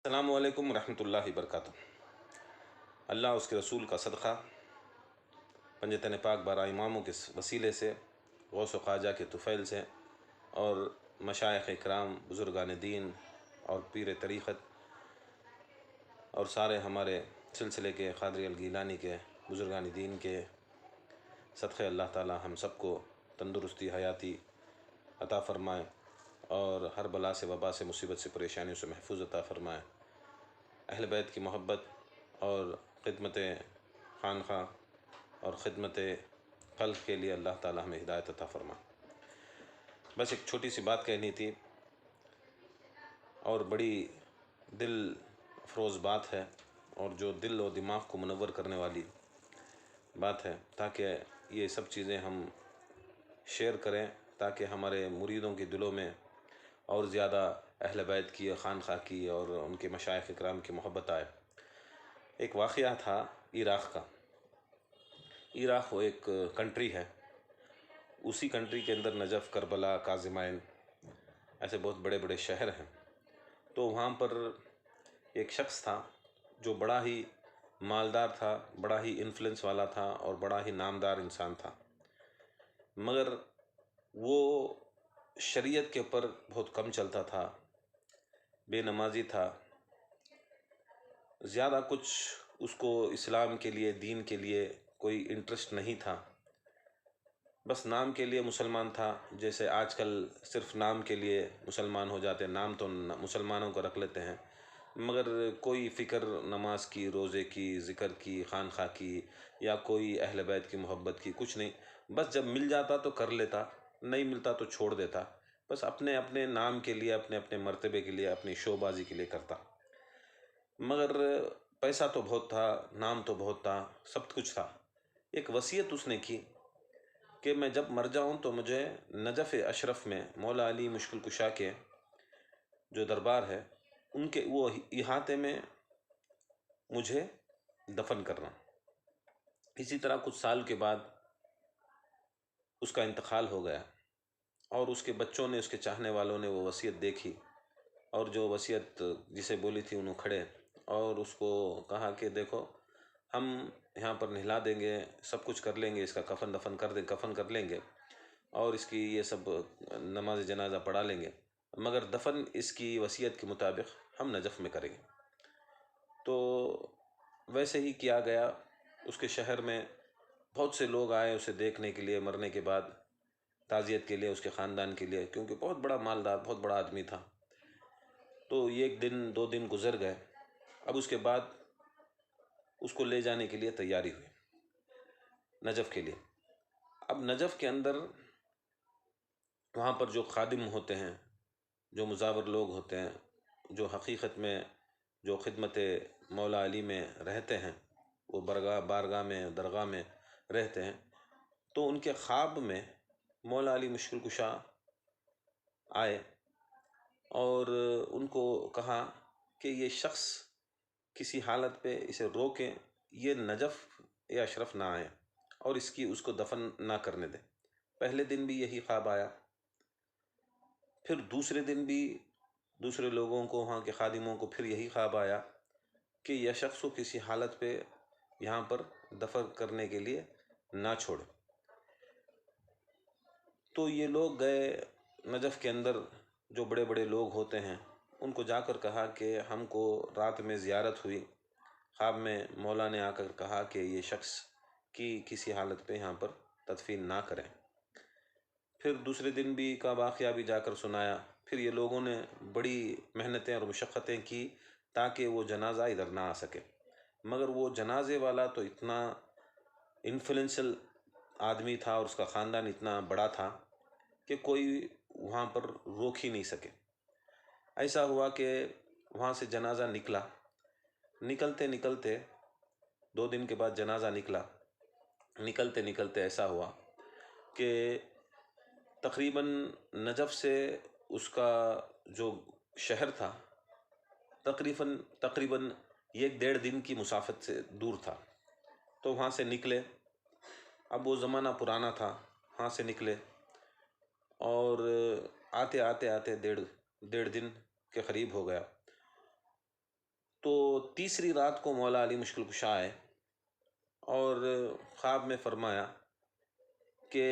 السلام علیکم ورحمۃ اللہ وبرکاتہ۔ اللہ اس کے رسول کا صدقہ پنجتن پاک بارہ اماموں کے وسیلے سے، غوث و خواجہ کے طفیل سے، اور مشائخ اکرام، بزرگان دین اور پیر طریقت اور سارے ہمارے سلسلے کے قادری الگیلانی کے بزرگان دین کے صدقے اللہ تعالی ہم سب کو تندرستی حیاتی عطا فرمائے اور ہر بلا سے، وبا سے، مصیبت سے، پریشانیوں سے محفوظ عطا فرمائے۔ اہل بیت کی محبت اور خدمت خانقاہ اور خدمت خلق کے لیے اللہ تعالی ہمیں ہدایت عطا فرمائے۔ بس ایک چھوٹی سی بات کہنی تھی اور بڑی دل افروز بات ہے، اور جو دل و دماغ کو منور کرنے والی بات ہے، تاکہ یہ سب چیزیں ہم شیئر کریں، تاکہ ہمارے مریدوں کے دلوں میں اور زیادہ اہل بیت کی، خانقاہ کی اور ان کے مشائخ اکرام کی محبت آئے۔ ایک واقعہ تھا عراق کا۔ عراق وہ ایک کنٹری ہے، اسی کنٹری کے اندر نجف، کربلا، کاظمائن ایسے بہت بڑے بڑے شہر ہیں۔ تو وہاں پر ایک شخص تھا جو بڑا ہی مالدار تھا، بڑا ہی انفلوئنس والا تھا اور بڑا ہی نامدار انسان تھا، مگر وہ شریعت کے اوپر بہت کم چلتا تھا، بے نمازی تھا، زیادہ کچھ اس کو اسلام کے لیے، دین کے لیے کوئی انٹرسٹ نہیں تھا۔ بس نام کے لیے مسلمان تھا، جیسے آج کل صرف نام کے لیے مسلمان ہو جاتے ہیں، نام تو مسلمانوں کو رکھ لیتے ہیں، مگر کوئی فکر نماز کی، روزے کی، ذکر کی، خانقاہ کی یا کوئی اہل بیت کی محبت کی کچھ نہیں۔ بس جب مل جاتا تو کر لیتا، نہیں ملتا تو چھوڑ دیتا، بس اپنے اپنے نام کے لیے، اپنے اپنے مرتبے کے لیے، اپنی شو بازی کے لیے کرتا۔ مگر پیسہ تو بہت تھا، نام تو بہت تھا، سب کچھ تھا۔ ایک وصیت اس نے کی کہ میں جب مر جاؤں تو مجھے نجف اشرف میں مولا علی مشکل کشا کے جو دربار ہے، ان کے وہ احاطے میں مجھے دفن کرنا۔ اسی طرح کچھ سال کے بعد اس کا انتقال ہو گیا، اور اس کے بچوں نے، اس کے چاہنے والوں نے وہ وصیت دیکھی، اور جو وصیت جسے بولی تھی انہوں کھڑے اور اس کو کہا کہ دیکھو، ہم یہاں پر نہلا دیں گے، سب کچھ کر لیں گے، اس کا کفن دفن کفن کر لیں گے، اور اس کی یہ سب نماز جنازہ پڑھا لیں گے، مگر دفن اس کی وصیت کے مطابق ہم نجف میں کریں گے۔ تو ویسے ہی کیا گیا۔ اس کے شہر میں بہت سے لوگ آئے اسے دیکھنے کے لیے، مرنے کے بعد تعزیت کے لیے، اس کے خاندان کے لیے، کیونکہ بہت بڑا مالدار، بہت بڑا آدمی تھا۔ تو ایک دن، دو دن گزر گئے۔ اب اس کے بعد اس کو لے جانے کے لیے تیاری ہوئی نجف کے لیے۔ اب نجف کے اندر وہاں پر جو خادم ہوتے ہیں، جو مزاور لوگ ہوتے ہیں، جو حقیقت میں جو خدمت مولا علی میں رہتے ہیں، وہ بارگاہ میں، درگاہ میں رہتے ہیں، تو ان کے خواب میں مولا علی مشکل کشا آئے اور ان کو کہا کہ یہ شخص کسی حالت پہ اسے روکیں، یہ نجف یا اشرف نہ آئے اور اس کو دفن نہ کرنے دیں۔ پہلے دن بھی یہی خواب آیا، پھر دوسرے دن بھی دوسرے لوگوں کو، وہاں کے خادموں کو پھر یہی خواب آیا کہ یہ شخص کو کسی حالت پہ یہاں پر دفن کرنے کے لیے نہ چھوڑے۔ تو یہ لوگ گئے نجف کے اندر، جو بڑے بڑے لوگ ہوتے ہیں ان کو جا کر کہا کہ ہم کو رات میں زیارت ہوئی، خواب میں مولا نے آ کر کہا کہ یہ شخص کی کسی حالت پہ یہاں پر تدفین نہ کریں۔ پھر دوسرے دن بھی کا واقعہ بھی جا کر سنایا۔ پھر یہ لوگوں نے بڑی محنتیں اور مشقتیں کی تاکہ وہ جنازہ ادھر نہ آ سکے، مگر وہ جنازے والا تو اتنا انفلوئنشل آدمی تھا اور اس کا خاندان اتنا بڑا تھا کہ کوئی وہاں پر روک ہی نہیں سکے۔ ایسا ہوا کہ وہاں سے جنازہ نکلا، نکلتے نکلتے 2 دن کے بعد جنازہ نکلا، نکلتے نکلتے ایسا ہوا کہ تقریباً نجف سے اس کا جو شہر تھا تقریباً 1-1.5 دن کی مسافت سے دور تھا۔ تو وہاں سے نکلے، اب وہ زمانہ پرانا تھا، وہاں سے نکلے اور آتے آتے 1.5 دن کے قریب ہو گیا۔ تو تیسری رات کو مولا علی مشکل کشا آئے اور خواب میں فرمایا کہ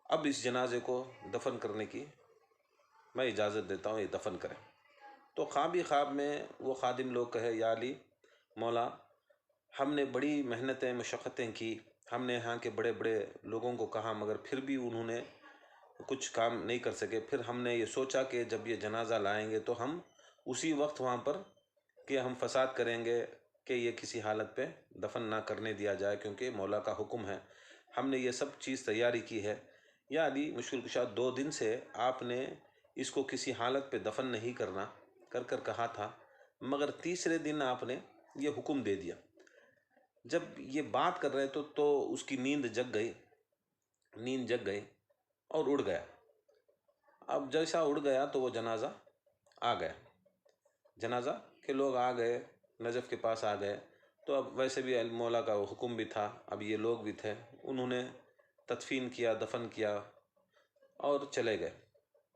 اب اس جنازے کو دفن کرنے کی میں اجازت دیتا ہوں، یہ دفن کریں۔ تو خواب ہی خواب میں وہ خادم لوگ کہے، یا علی مولا، ہم نے بڑی محنتیں مشقتیں کی، ہم نے یہاں کے بڑے بڑے لوگوں کو کہا، مگر پھر بھی انہوں نے کچھ کام نہیں کر سکے۔ پھر ہم نے یہ سوچا کہ جب یہ جنازہ لائیں گے تو ہم اسی وقت وہاں پر کہ ہم فساد کریں گے کہ یہ کسی حالت پہ دفن نہ کرنے دیا جائے، کیونکہ مولا کا حکم ہے۔ ہم نے یہ سب چیز تیاری کی ہے، یا علی مشکل کشا 2 دن سے آپ نے اس کو کسی حالت پہ دفن نہیں کرنا کر کہا تھا، مگر تیسرے دن آپ نے یہ حکم دے دیا۔ جب یہ بات کر رہے تو اس کی نیند جگ گئی اور اڑ گیا۔ اب جیسا اڑ گیا تو وہ جنازہ آ گیا، جنازہ کے لوگ آ گئے، نجف کے پاس آ گئے۔ تو اب ویسے بھی مولا کا وہ حکم بھی تھا، اب یہ لوگ بھی تھے، انہوں نے تدفین کیا، دفن کیا اور چلے گئے۔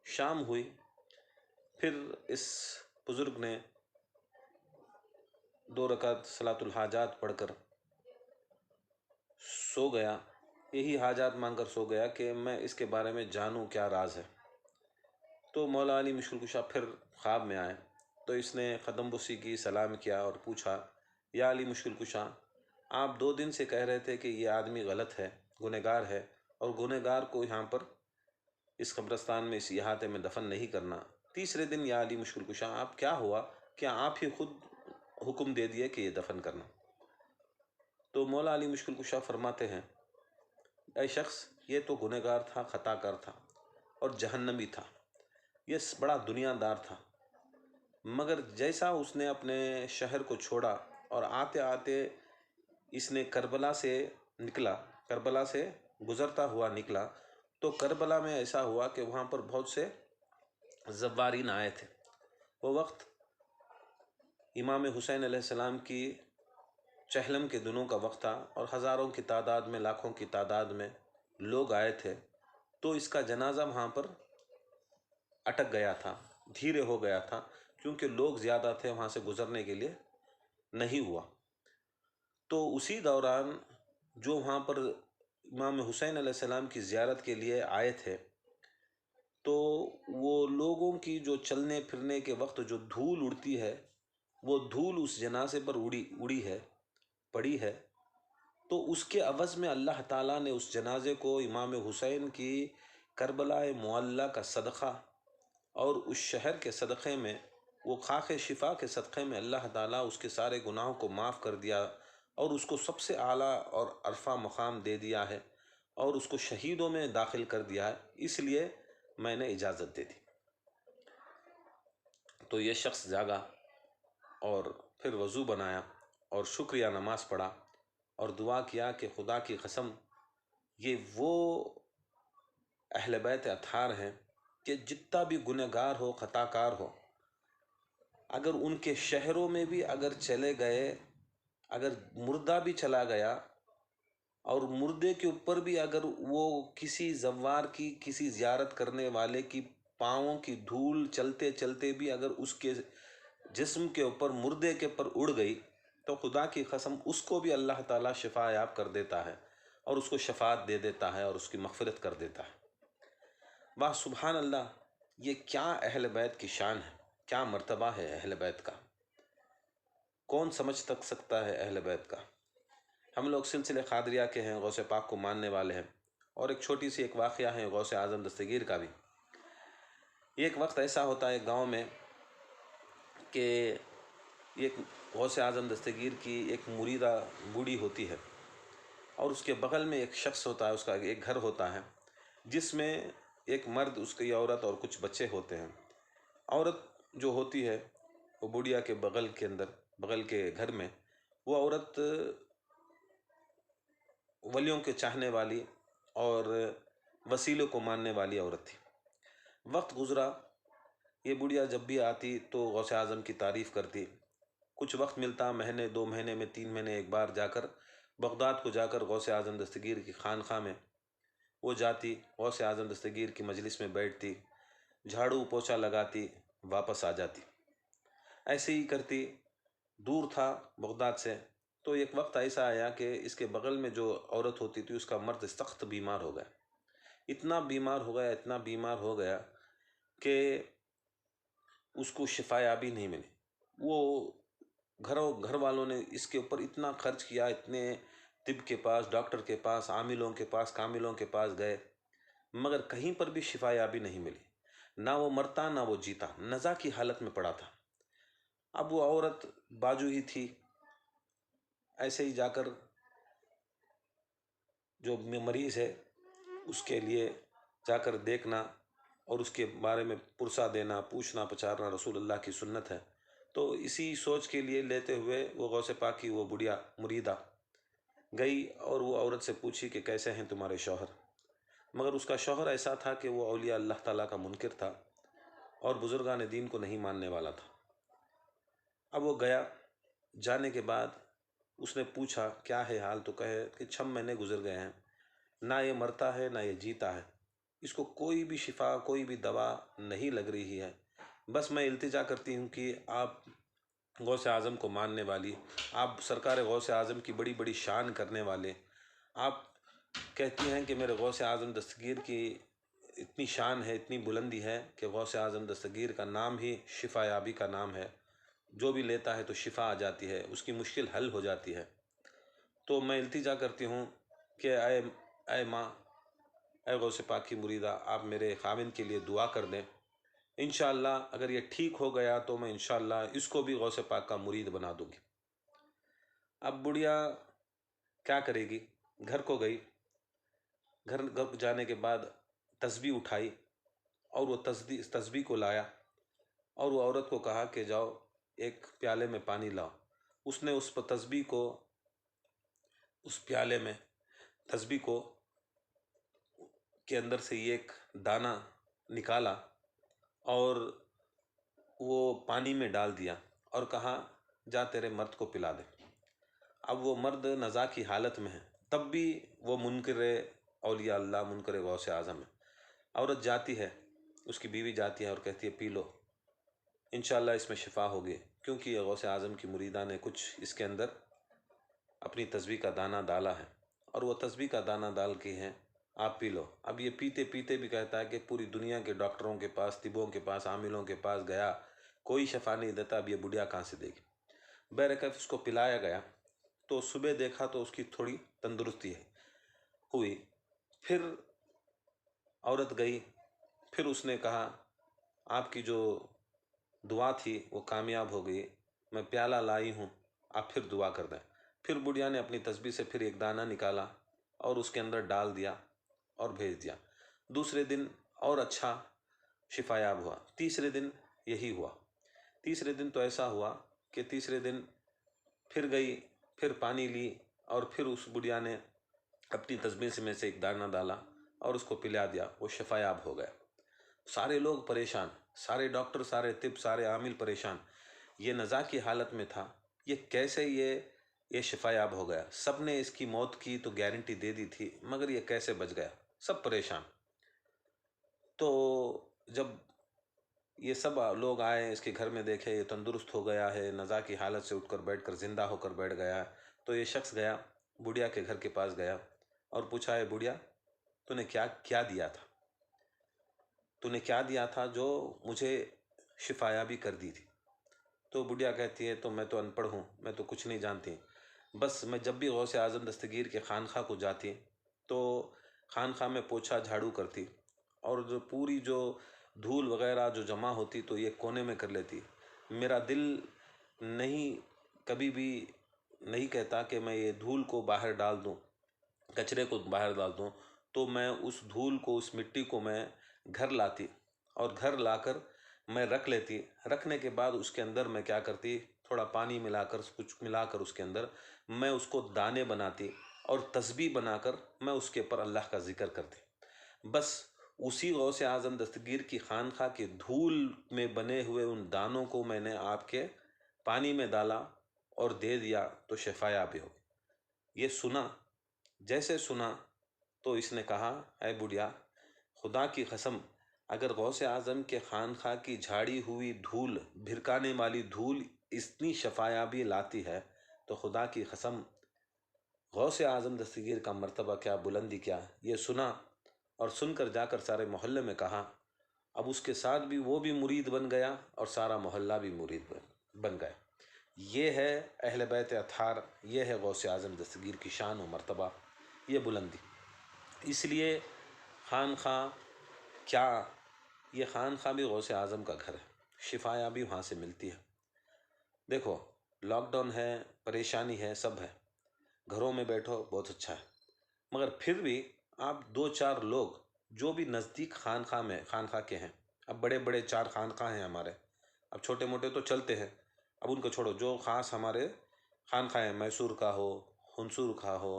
شام ہوئی، پھر اس بزرگ نے 2 رکعت صلاۃ الحاجات پڑھ کر سو گیا، یہی حاجات مانگ کر سو گیا کہ میں اس کے بارے میں جانوں کیا راز ہے۔ تو مولا علی مشکل کشا پھر خواب میں آئے تو اس نے قدم بوسی کی، سلام کیا اور پوچھا، یا علی مشکل کشا، آپ 2 دن سے کہہ رہے تھے کہ یہ آدمی غلط ہے، گنہگار ہے، اور گنہگار کو یہاں پر اس قبرستان میں، اس احاطے میں دفن نہیں کرنا۔ تیسرے دن یا علی مشکل کشا، آپ کیا ہوا؟ کیا آپ ہی خود حکم دے دیے کہ یہ دفن کرنا؟ تو مولا علی مشکل کشا فرماتے ہیں، اے شخص، یہ تو گنہگار تھا، خطا کار تھا اور جہنمی تھا، یہ بڑا دنیا دار تھا، مگر جیسا اس نے اپنے شہر کو چھوڑا اور آتے آتے اس نے کربلا سے گزرتا ہوا نکلا، تو کربلا میں ایسا ہوا کہ وہاں پر بہت سے زوارین آئے تھے۔ وہ وقت امام حسین علیہ السلام کی چہلم کے دنوں کا وقت تھا اور ہزاروں کی تعداد میں، لاکھوں کی تعداد میں لوگ آئے تھے۔ تو اس کا جنازہ وہاں پر اٹک گیا تھا، دھیرے ہو گیا تھا، کیونکہ لوگ زیادہ تھے، وہاں سے گزرنے کے لیے نہیں ہوا۔ تو اسی دوران جو وہاں پر امام حسین علیہ السلام کی زیارت کے لیے آئے تھے، تو وہ لوگوں کی جو چلنے پھرنے کے وقت جو دھول اڑتی ہے، وہ دھول اس جنازے پر پڑی ہے، تو اس کے عوض میں اللہ تعالیٰ نے اس جنازے کو امام حسین کی کربلا معلیٰ کا صدقہ اور اس شہر کے صدقے میں، وہ خاک شفا کے صدقے میں اللہ تعالیٰ اس کے سارے گناہوں کو معاف کر دیا اور اس کو سب سے اعلیٰ اور عرفہ مقام دے دیا ہے اور اس کو شہیدوں میں داخل کر دیا ہے، اس لیے میں نے اجازت دے دی۔ تو یہ شخص جاگا اور پھر وضو بنایا اور شکریہ نماز پڑھا اور دعا کیا کہ خدا کی قسم، یہ وہ اہل بیت اطہار ہیں کہ جتنا بھی گنہگار ہو، خطا کار ہو، اگر ان کے شہروں میں بھی اگر چلے گئے، اگر مردہ بھی چلا گیا اور مردے کے اوپر بھی اگر وہ کسی زوار کی، کسی زیارت کرنے والے کی پاؤں کی دھول چلتے چلتے بھی اگر اس کے جسم کے اوپر، مردے کے اوپر اڑ گئی، تو خدا کی قسم اس کو بھی اللہ تعالیٰ شفا یاب کر دیتا ہے اور اس کو شفاعت دے دیتا ہے اور اس کی مغفرت کر دیتا ہے۔ واہ سبحان اللہ! یہ کیا اہل بیت کی شان ہے، کیا مرتبہ ہے اہل بیت کا، کون سمجھ سکتا ہے اہل بیت کا۔ ہم لوگ سلسلے قادریہ کے ہیں، غوث پاک کو ماننے والے ہیں، اور ایک چھوٹی سی ایک واقعہ ہے غوث اعظم دستگیر کا بھی۔ ایک وقت ایسا ہوتا ہے گاؤں میں کہ ایک غوث اعظم دستگیر کی ایک مریدہ بوڑھی ہوتی ہے، اور اس کے بغل میں ایک شخص ہوتا ہے، اس کا ایک گھر ہوتا ہے جس میں ایک مرد، اس کی عورت اور کچھ بچے ہوتے ہیں۔ عورت جو ہوتی ہے وہ بوڑھیا کے بغل کے گھر میں، وہ عورت ولیوں کے چاہنے والی اور وسیلوں کو ماننے والی عورت تھی۔ وقت گزرا، یہ بوڑھیا جب بھی آتی تو غوث اعظم کی تعریف کرتی، کچھ وقت ملتا، مہینے، 2 مہینے میں، 3 مہینے ایک بار جا کر بغداد کو جا کر غوث اعظم دستگیر کی خانقاہ میں وہ جاتی، غوث اعظم دستگیر کی مجلس میں بیٹھتی، جھاڑو پوچھا لگاتی، واپس آ جاتی، ایسے ہی کرتی دور تھا بغداد سے، تو ایک وقت ایسا آیا کہ اس کے بغل میں جو عورت ہوتی تھی اس کا مرد سخت بیمار ہو گیا، اتنا بیمار ہو گیا، اتنا بیمار ہو گیا کہ اس کو شفا یابی نہیں ملی۔ وہ گھر والوں نے اس کے اوپر اتنا خرچ کیا، اتنے طب کے پاس، ڈاکٹر کے پاس، عاملوں کے پاس، کاملوں کے پاس گئے، مگر کہیں پر بھی شفا یابی نہیں ملی۔ نہ وہ مرتا نہ وہ جیتا، نزا کی حالت میں پڑا تھا۔ اب وہ عورت باجو ہی تھی، ایسے ہی جا کر جو مریض ہے اس کے لیے جا کر دیکھنا اور اس کے بارے میں پرسہ دینا، پوچھنا پچارنا رسول اللہ کی سنت ہے۔ تو اسی سوچ کے لیے لیتے ہوئے وہ غوث پاک کی وہ بڑھیا مریدہ گئی اور وہ عورت سے پوچھی کہ کیسے ہیں تمہارے شوہر؟ مگر اس کا شوہر ایسا تھا کہ وہ اولیاء اللہ تعالیٰ کا منکر تھا اور بزرگان دین کو نہیں ماننے والا تھا۔ اب وہ گیا، جانے کے بعد اس نے پوچھا کیا ہے حال؟ تو کہے کہ 6 مہینے گزر گئے ہیں، نہ یہ مرتا ہے نہ یہ جیتا ہے، اس کو کوئی بھی شفا، کوئی بھی دوا نہیں لگ رہی ہے۔ بس میں التجا کرتی ہوں کہ آپ غوث اعظم کو ماننے والی، آپ سرکار غوث اعظم کی بڑی بڑی شان کرنے والے، آپ کہتی ہیں کہ میرے غوث اعظم دستگیر کی اتنی شان ہے، اتنی بلندی ہے کہ غوث اعظم دستگیر کا نام ہی شفا یابی کا نام ہے، جو بھی لیتا ہے تو شفا آ جاتی ہے، اس کی مشکل حل ہو جاتی ہے۔ تو میں التجا کرتی ہوں کہ اے ماں، اے غوث پاک کی مریدہ، آپ میرے خاوند کے لیے دعا کر دیں، انشاءاللہ اگر یہ ٹھیک ہو گیا تو میں انشاءاللہ اس کو بھی غوث پاک کا مرید بنا دوں گی۔ اب بڑھیا کیا کرے گی؟ گھر کو گئی، گھر جانے کے بعد تسبیح اٹھائی اور وہ تسبیح کو لایا اور وہ عورت کو کہا کہ جاؤ ایک پیالے میں پانی لاؤ۔ اس نے اس تسبیح کو، اس پیالے میں تسبیح کو کے اندر سے ایک دانہ نکالا اور وہ پانی میں ڈال دیا اور کہا جا تیرے مرد کو پلا دے۔ اب وہ مرد نزا کی حالت میں ہے، تب بھی وہ منکر اولیاء اللہ، منکر غوث اعظم ہے۔ عورت جاتی ہے، اس کی بیوی جاتی ہے اور کہتی ہے پی لو، انشاءاللہ اس میں شفا ہوگی، کیونکہ یہ غوث اعظم کی مریدہ نے کچھ اس کے اندر اپنی تسبیح کا دانہ ڈالا ہے اور وہ تسبیح کا دانہ ڈال کے ہیں، آپ پی لو۔ اب یہ پیتے پیتے بھی کہتا ہے کہ پوری دنیا کے ڈاکٹروں کے پاس، طبوں کے پاس، عاملوں کے پاس گیا، کوئی شفا نہیں دیتا، اب یہ بڑھیا کہاں سے دے گی؟ بہرکیف اس کو پلایا گیا تو صبح دیکھا تو اس کی تھوڑی تندرستی ہوئی۔ پھر عورت گئی، پھر اس نے کہا آپ کی جو دعا تھی وہ کامیاب ہو گئی، میں پیالہ لائی ہوں، آپ پھر دعا کر دیں۔ پھر بڑھیا نے اپنی تسبیح سے پھر ایک دانہ نکالا اور اس کے اندر ڈال دیا اور بھیج دیا۔ دوسرے دن اور اچھا شفا یاب ہوا، تیسرے دن یہی ہوا۔ تیسرے دن تو ایسا ہوا کہ تیسرے دن پھر گئی، پھر پانی لی اور پھر اس بڑھیا نے اپنی تسبیح میں سے ایک دانہ ڈالا اور اس کو پلا دیا، وہ شفا یاب ہو گیا۔ سارے لوگ پریشان، سارے ڈاکٹر، سارے طب، سارے عامل پریشان، یہ نزا کی حالت میں تھا، یہ کیسے یہ شفا یاب ہو گیا؟ سب نے اس کی موت کی تو گارنٹی دے دی تھی، مگر یہ کیسے بچ گیا؟ سب پریشان۔ تو جب یہ سب لوگ آئے اس کے گھر میں، دیکھے یہ تندرست ہو گیا ہے، نزا کی حالت سے اٹھ کر بیٹھ کر زندہ ہو کر بیٹھ گیا ہے، تو یہ شخص گیا بڑھیا کے گھر کے پاس گیا اور پوچھا ہے بڑھیا تو نے کیا دیا تھا؟ تو نے کیا دیا تھا جو مجھے شفا یابی کر دی تھی؟ تو بڑھیا کہتی ہے تو میں تو ان پڑھ ہوں، میں تو کچھ نہیں جانتی، بس میں جب بھی غوث اعظم دستگیر کے خانقاہ کو جاتی تو خانقاہ میں پوچھا جھاڑو کرتی اور جو پوری جو دھول وغیرہ جو جمع ہوتی تو یہ کونے میں کر لیتی۔ میرا دل نہیں کبھی بھی نہیں کہتا کہ میں یہ دھول کو باہر ڈال دوں، کچرے کو باہر ڈال دوں، تو میں اس دھول کو، اس مٹی کو میں گھر لاتی اور گھر لا کر میں رکھ لیتی۔ رکھنے کے بعد اس کے اندر میں کیا کرتی، تھوڑا پانی ملا کر، کچھ ملا کر اس کے اندر میں اس کو دانے بناتی اور تسبیح بنا کر میں اس کے اوپر اللہ کا ذکر کرتی۔ بس اسی غوث اعظم دستگیر کی خانقاہ کے دھول میں بنے ہوئے ان دانوں کو میں نے آپ کے پانی میں ڈالا اور دے دیا تو شفا یابی ہو گئی۔ یہ سنا، جیسے سنا تو اس نے کہا اے بڑھیا، خدا کی قسم اگر غوث اعظم کے خانقاہ کی جھاڑی ہوئی دھول، بھرکانے والی دھول اتنی شفایابی لاتی ہے تو خدا کی قسم غوث اعظم دستگیر کا مرتبہ کیا، بلندی کیا، یہ سنا اور سن کر جا کر سارے محلے میں کہا. اب اس کے ساتھ بھی وہ بھی مرید بن گیا اور سارا محلہ بھی مرید بن گیا. یہ ہے اہل بیت اطہار، یہ ہے غوث اعظم دستگیر کی شان و مرتبہ، یہ بلندی. اس لیے خانقاہ کیا، یہ خانقاہ بھی غوث اعظم کا گھر ہے، شفایابی وہاں سے ملتی ہے. دیکھو لاک ڈاؤن ہے، پریشانی ہے، سب ہے، گھروں میں بیٹھو بہت اچھا ہے، مگر پھر بھی آپ 2-4 لوگ جو بھی نزدیک خانقاہ کے ہیں، اب بڑے بڑے 4 خانقاہ ہیں ہمارے، اب چھوٹے موٹے تو چلتے ہیں، اب ان کو چھوڑو، جو خاص ہمارے خانقاہ ہیں، میسور کا ہو، ہنسور کا ہو،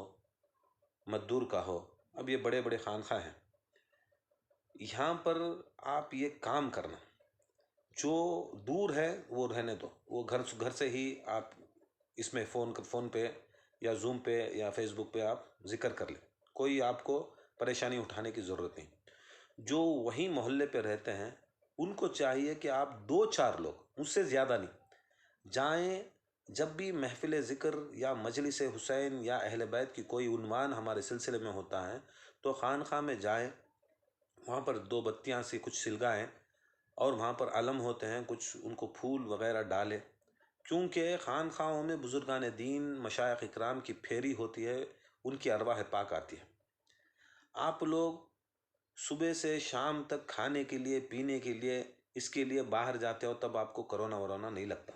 مدور کا ہو، اب یہ بڑے بڑے خانقاہ ہیں. یہاں پر آپ یہ کام کرنا، جو دور ہے وہ رہنے دو، وہ گھر سے ہی آپ اس میں فون پہ یا زوم پہ یا فیس بک پہ آپ ذکر کر لیں، کوئی آپ کو پریشانی اٹھانے کی ضرورت نہیں. جو وہیں محلے پہ رہتے ہیں ان کو چاہیے کہ آپ 2-4 لوگ، اس سے زیادہ نہیں، جائیں. جب بھی محفل ذکر یا مجلس حسین یا اہل بیت کی کوئی عنوان ہمارے سلسلے میں ہوتا ہے تو خانقاہ میں جائیں، وہاں پر 2 بتیاں سے کچھ سلگائیں اور وہاں پر علم ہوتے ہیں، کچھ ان کو پھول وغیرہ ڈالیں، کیونکہ خانقاہوں میں بزرگان دین مشائخ اکرام کی پھیری ہوتی ہے، ان کی ارواح پاک آتی ہے. آپ لوگ صبح سے شام تک کھانے کے لیے، پینے کے لیے، اس کے لیے باہر جاتے ہو تب آپ کو کرونا ورونا نہیں لگتا.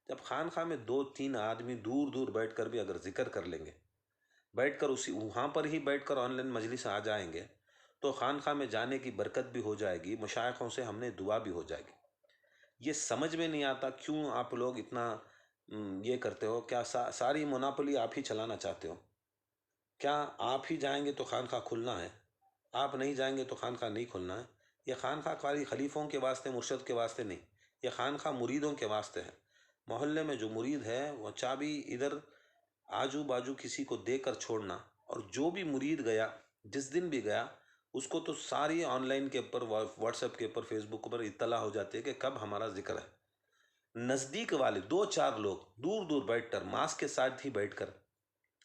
جب خانقاہ میں 2-3 آدمی دور دور بیٹھ کر بھی اگر ذکر کر لیں گے، بیٹھ کر وہاں پر ہی بیٹھ کر آن لائن مجلس آ جائیں گے تو خانقاہ میں جانے کی برکت بھی ہو جائے گی، مشائخوں سے ہم نے دعا بھی ہو جائے گی. یہ سمجھ میں نہیں آتا کیوں آپ لوگ اتنا یہ کرتے ہو. کیا ساری مناپلی آپ ہی چلانا چاہتے ہو؟ کیا آپ ہی جائیں گے تو خانقاہ کھلنا ہے؟ آپ نہیں جائیں گے تو خانقاہ نہیں کھلنا ہے؟ یہ خانقاہ خالی خلیفوں کے واسطے، مرشد کے واسطے نہیں، یہ خانقاہ مریدوں کے واسطے ہے. محلے میں جو مرید ہے وہ چابی ادھر آجو باجو کسی کو دے کر چھوڑنا، اور جو بھی مرید گیا جس دن بھی گیا اس کو تو ساری آن لائن کے اوپر، واٹس ایپ کے اوپر، فیس بک پر اطلاع ہو جاتی ہے کہ کب ہمارا ذکر ہے. نزدیک والے 2-4 لوگ دور دور بیٹھ کر، ماسک کے ساتھ ہی بیٹھ کر،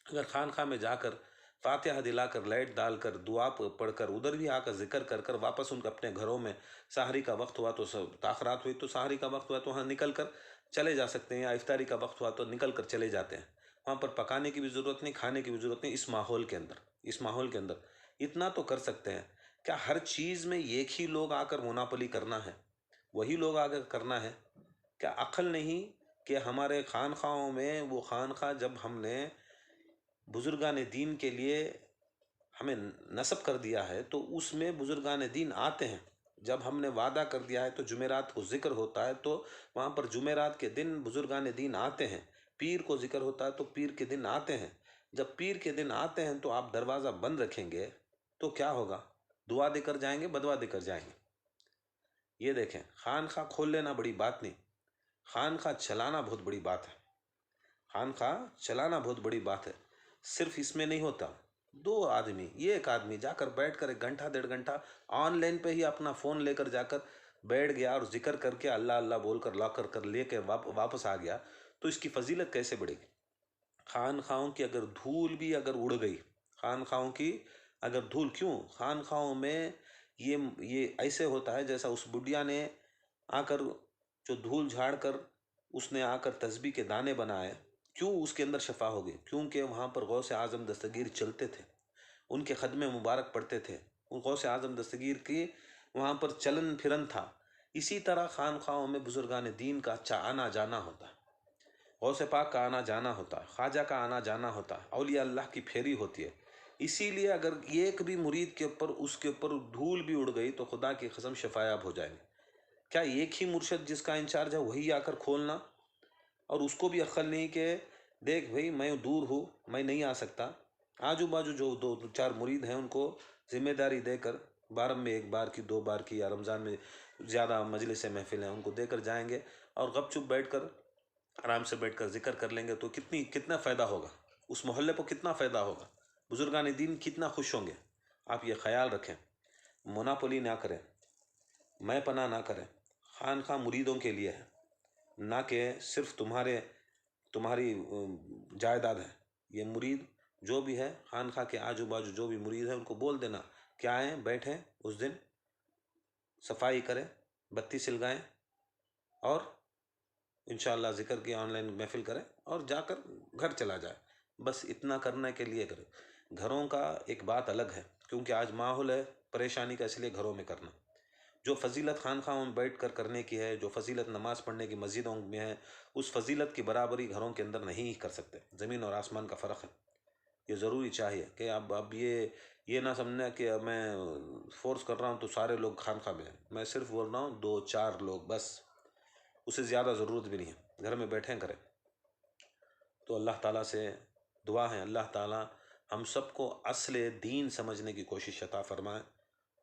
اگر خانقاہ میں جا کر فاتحہ دلا کر، لائٹ ڈال کر، دعا پڑھ کر، ادھر بھی آ کر ذکر کر کر واپس ان کے اپنے گھروں میں، سحری کا وقت ہوا تو تاخرات ہوئی تو سحری کا وقت ہوا تو وہاں نکل کر چلے جا سکتے ہیں، یا افطاری کا وقت ہوا تو نکل کر چلے جاتے ہیں. وہاں پر پکانے کی بھی ضرورت نہیں، کھانے کی بھی ضرورت نہیں. اس ماحول کے اندر اتنا تو کر سکتے ہیں. کیا ہر چیز میں ایک ہی لوگ آ کر مناپلی کرنا ہے، وہی لوگ آ کر کرنا ہے؟ کیا عقل نہیں کہ ہمارے خانقاہوں میں، وہ خانقاہ جب ہم نے بزرگان دین کے لیے ہمیں نصب کر دیا ہے تو اس میں بزرگان دین آتے ہیں. جب ہم نے وعدہ کر دیا ہے تو جمعرات کو ذکر ہوتا ہے تو وہاں پر جمعرات کے دن بزرگان دین آتے ہیں. پیر کو ذکر ہوتا ہے تو پیر کے دن آتے ہیں. جب پیر کے دن آتے ہیں تو آپ دروازہ بند رکھیں گے تو کیا ہوگا؟ دعا دے کر جائیں گے، بدوا دے کر جائیں گے. یہ دیکھیں، خانقاہ کھول لینا بڑی بات نہیں، خانقاہ چلانا بہت بڑی بات ہے. خانقاہ چلانا بہت بڑی بات ہے. صرف اس میں نہیں ہوتا، 2 آدمی، ایک آدمی جا کر بیٹھ کر 1 گھنٹہ 1.5 گھنٹہ آن لائن پہ ہی اپنا فون لے کر جا کر بیٹھ گیا اور ذکر کر کے اللہ اللہ بول کر لا کر لے کے واپس آ گیا تو اس کی فضیلت کیسے بڑھے گی؟ خانقاہوں کی اگر دھول بھی اگر اڑ گئی، خانقاہوں کی اگر دھول، کیوں خانقاہوں میں یہ ایسے ہوتا ہے جیسا اس بڈیا نے آ کر جو دھول جھاڑ کر اس نے آ کر تسبیح کے دانے بنائے، کیوں اس کے اندر شفا ہو گئی؟ کیونکہ وہاں پر غوث اعظم دستگیر چلتے تھے، ان کے خدمے مبارک پڑھتے تھے، ان غوث اعظم دستگیر کی وہاں پر چلن پھرن تھا. اسی طرح خانقاہوں میں بزرگان دین کا اچھا آنا جانا ہوتا ہے، غوث پاک کا آنا جانا ہوتا ہے، خواجہ کا آنا جانا ہوتا ہے، اولیاء اللہ کی پھیری ہوتی ہے. اسی لیے اگر ایک بھی مرید کے اوپر، اس کے اوپر دھول بھی اڑ گئی تو خدا کی قسم شفایاب ہو جائیں گے. کیا ایک ہی مرشد جس کا انچارج ہے وہی آ کر کھولنا، اور اس کو بھی عقل نہیں کہ دیکھ بھائی میں دور ہوں، میں نہیں آ سکتا، آجو باجو جو 2-4 مرید ہیں ان کو ذمہ داری دے کر 12 میں 1 بار کی 2 بار کی، یا رمضان میں زیادہ مجلس محفل ہیں ان کو دے کر جائیں گے اور غپ چپ بیٹھ کر آرام سے بیٹھ کر ذکر کر لیں گے تو کتنا فائدہ ہوگا، اس محلے کو کتنا فائدہ ہوگا، بزرگان دین کتنا خوش ہوں گے. آپ یہ خیال رکھیں، مناپلی نہ کریں، میں پناہ نہ کریں. خانقاہ مریدوں کے لیے ہے، نہ کہ صرف تمہاری جائیداد ہے۔ یہ مرید جو بھی ہے، خانقاہ کے آجو باجو جو بھی مرید ہے ان کو بول دینا کہ آئیں بیٹھیں، اس دن صفائی کریں، بتی سلگائیں، اور انشاءاللہ ذکر کی آن لائن محفل کریں اور جا کر گھر چلا جائے۔ بس اتنا کرنے کے لیے کریں۔ گھروں کا ایک بات الگ ہے، کیونکہ آج ماحول ہے پریشانی کا، اس لیے گھروں میں کرنا۔ جو فضیلت خانقاہوں میں بیٹھ کر کرنے کی ہے، جو فضیلت نماز پڑھنے کی مسجدوں میں ہے، اس فضیلت کی برابری گھروں کے اندر نہیں کر سکتے۔ زمین اور آسمان کا فرق ہے۔ یہ ضروری چاہیے کہ اب یہ نہ سمجھنا کہ میں فورس کر رہا ہوں تو سارے لوگ خانقاہ میں ہیں۔ میں صرف بول رہا ہوں 2-4 لوگ بس، اسے زیادہ ضرورت بھی نہیں ہے، گھر میں بیٹھیں کریں۔ تو اللہ تعالیٰ سے دعا ہے، اللہ تعالیٰ ہم سب کو اصل دین سمجھنے کی کوشش عطا فرمائے،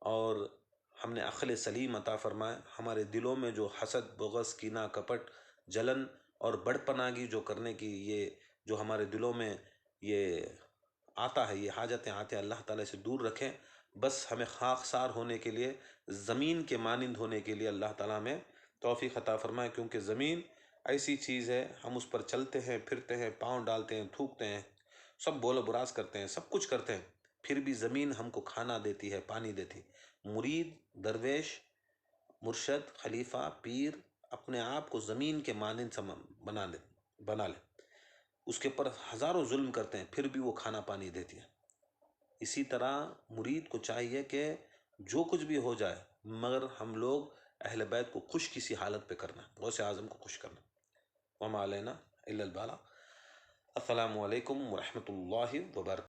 اور ہم نے عقل سلیم عطا فرمائے۔ ہمارے دلوں میں جو حسد، بغض، کینہ، کپٹ، جلن اور بڑپناگی جو کرنے کی یہ جو ہمارے دلوں میں یہ آتا ہے، یہ حاجتیں آتے ہیں، اللہ تعالیٰ سے دور رکھیں۔ بس ہمیں خاکسار ہونے کے لیے، زمین کے مانند ہونے کے لیے اللہ تعالیٰ ہمیں توفیق عطا فرمائے، کیونکہ زمین ایسی چیز ہے، ہم اس پر چلتے ہیں، پھرتے ہیں، پاؤں ڈالتے ہیں، تھوکتے ہیں، سب بول و براز کرتے ہیں، سب کچھ کرتے ہیں، پھر بھی زمین ہم کو کھانا دیتی ہے، پانی دیتی ہے۔ مرید، درویش، مرشد، خلیفہ، پیر اپنے آپ کو زمین کے مانند بنا لے، اس کے پر ہزاروں ظلم کرتے ہیں، پھر بھی وہ کھانا پانی دیتی ہے۔ اسی طرح مرید کو چاہیے کہ جو کچھ بھی ہو جائے، مگر ہم لوگ اہل بیت کو خوش کسی حالت پہ کرنا، غوث اعظم کو خوش کرنا۔ وما علینا الا البلاغ۔ السلام علیکم ورحمۃ اللہ وبرکاتہ۔